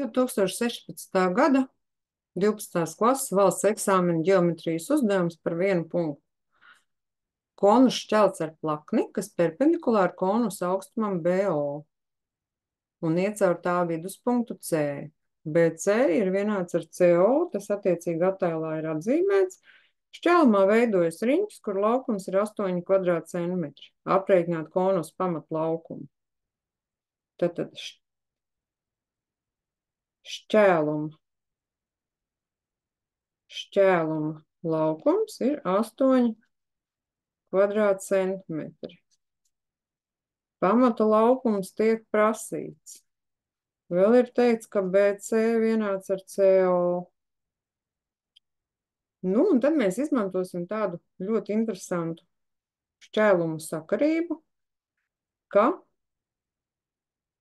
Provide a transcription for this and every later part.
2016. gada 12. klases valsts eksāmena ģeometrijas uzdevums par 1 punktu. Konus šķelts ar plakni, kas perpendikulāri konus augstumam BO un iet caur tā viduspunktu C. BC ir vienāds ar CO, tas attiecīgi attēlā ir atzīmēts. Šķēlumā veidojas riņķis, kur laukums ir 8 kvadrātcentimetri. Aprēķināt konus pamatlaukumu. Tātad šķēluma laukums ir 8 kvadrātcentimetri. Pamata laukums tiek prasīts. Vēl ir teikts, ka BC vienāds ar CO. Nu, un tad mēs izmantosim tādu ļoti interesantu šķēlumu sakarību, ka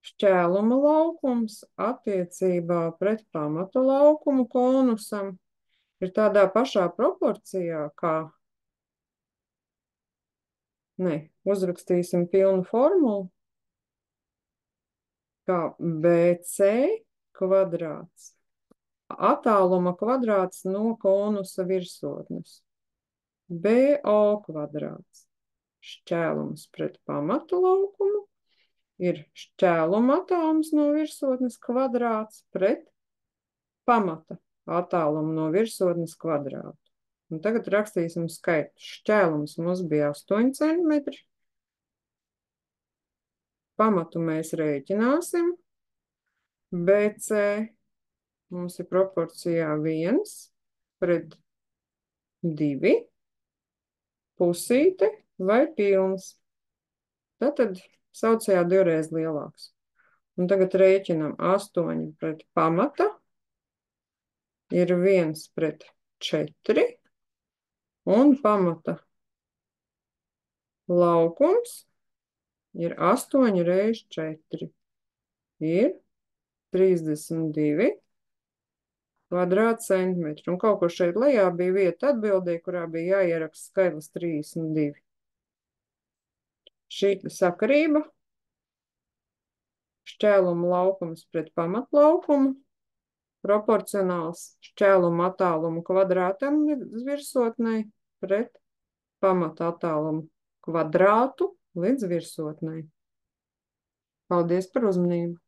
šķēluma laukums attiecībā pret pamata laukumu konusam ir tādā pašā proporcijā, kā, uzrakstīsim pilnu formulu, kā BC kvadrāts, attāluma kvadrāts no konusa virsotnes, BO kvadrāts, šķēlums pret pamatu laukumu, ir šķēluma attālums no virsotnes kvadrāts pret pamata attālumu no virsotnes kvadrātu. Un tagad rakstīsim skaitu. Šķēlums mums bija 8 centimetri. Pamatu mēs rēķināsim. BC mums ir proporcijā 1 pret 2, pusīte vai pilns. Tātad saucējā 2 reiz lielāks. Un tagad rēķinam 8 pret pamata ir 1 pret 4, un pamata laukums ir 8 reiz 4, ir 32 kvadrātcentimetri. Un kaut kur šeit lejā bija vieta atbildē, kurā bija jāieraksta skaitlis 32. Šī sakarība, šķēluma laukums pret pamatlaukumu, proporcionāls šķēluma attālumu kvadrātam virsotnei pret pamata attālumu kvadrātu līdz virsotnei. Paldies par uzmanību!